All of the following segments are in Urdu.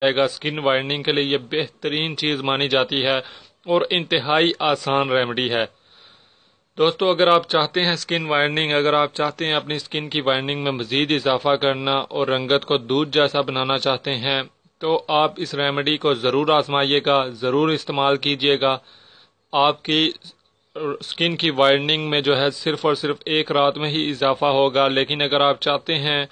جائے گا। اسکن وائٹننگ کے لیے یہ بہترین چیز مانی جاتی ہے اور انتہائی آسان ریمیڈی ہے۔ دوستو اگر آپ چاہتے ہیں اسکن وائٹننگ، اگر آپ چاہتے ہیں اپنی اسکن کی وائٹننگ میں مزید اضافہ کرنا اور رنگت کو دودھ جیسا بنانا چاہتے ہیں تو آپ اس ریمیڈی کو ضرور آزمائیے گا، ضرور استعمال کیجیے گا۔ آپ کی اسکن کی وائٹننگ میں جو ہے صرف اور صرف ایک رات میں ہی اضافہ ہوگا، لیکن اگر آپ چاہتے ہیں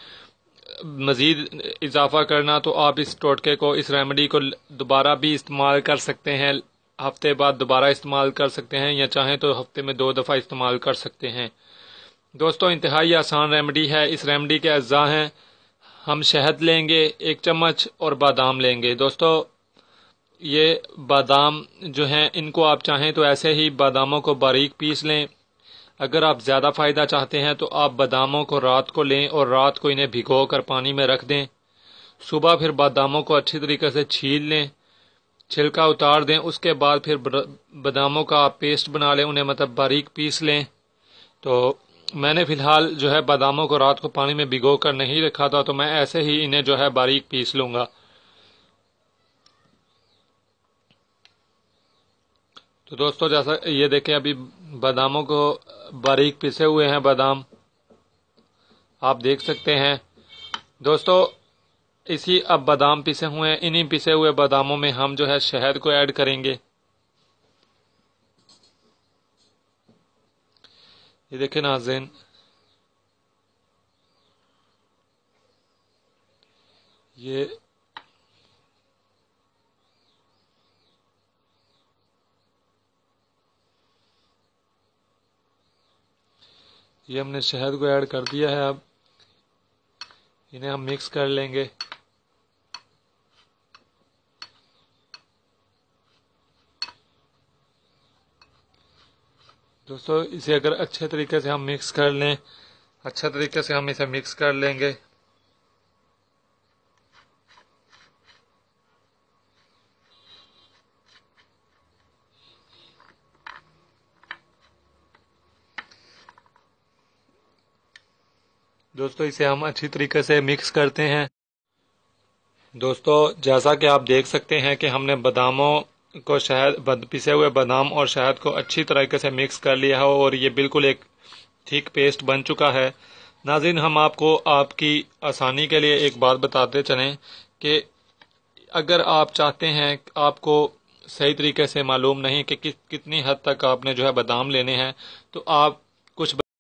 مزید اضافہ کرنا تو آپ اس ٹوٹکے کو، اس ریمیڈی کو دوبارہ بھی استعمال کر سکتے ہیں، ہفتے بعد دوبارہ استعمال کر سکتے ہیں، یا چاہیں تو ہفتے میں 2 دفعہ استعمال کر سکتے ہیں۔ دوستو انتہائی آسان ریمیڈی ہے۔ اس ریمیڈی کے اجزاء ہیں، ہم شہد لیں گے 1 چمچ اور بادام لیں گے۔ دوستو یہ بادام جو ہیں ان کو آپ چاہیں تو ایسے ہی باداموں کو باریک پیس لیں۔ اگر آپ زیادہ فائدہ چاہتے ہیں تو آپ باداموں کو رات کو لیں اور رات کو انہیں بھگو کر پانی میں رکھ دیں۔ صبح پھر باداموں کو اچھی طریقے سے چھیل لیں، چھلکا اتار دیں، اس کے بعد پھر باداموں کا آپ پیسٹ بنا لیں، انہیں مطلب باریک پیس لیں۔ تو میں نے فی الحال جو ہے باداموں کو رات کو پانی میں بھگو کر نہیں رکھا تھا، تو میں ایسے ہی انہیں جو ہے باریک پیس لوں گا۔ تو دوستو جیسا یہ دیکھیں ابھی باداموں کو باریک پیسے ہوئے ہیں بادام، آپ دیکھ سکتے ہیں۔ دوستو اسی اب بادام پیسے ہوئے ہیں، انہی پیسے ہوئے باداموں میں ہم جو ہے شہد کو ایڈ کریں گے۔ یہ دیکھیں ناظرین، یہ ہم نے شہد کو ایڈ کر دیا ہے، اب انہیں ہم مکس کر لیں گے۔ دوستو اسے اگر اچھے طریقے سے ہم مکس کر لیں، اچھے طریقے سے ہم اسے مکس کر لیں گے۔ دوستو اسے ہم اچھی طریقے سے مکس کرتے ہیں۔ دوستو جیسا کہ آپ دیکھ سکتے ہیں کہ ہم نے باداموں کو پیسے ہوئے بادام اور شہد کو اچھی طریقے سے مکس کر لیا ہے اور یہ بالکل ایک ٹھیک پیسٹ بن چکا ہے۔ ناظرین ہم آپ کو آپ کی آسانی کے لیے ایک بات بتاتے چلیں کہ اگر آپ چاہتے ہیں، آپ کو صحیح طریقے سے معلوم نہیں کہ کتنی حد تک آپ نے جو ہے بادام لینے ہیں، تو آپ کچھ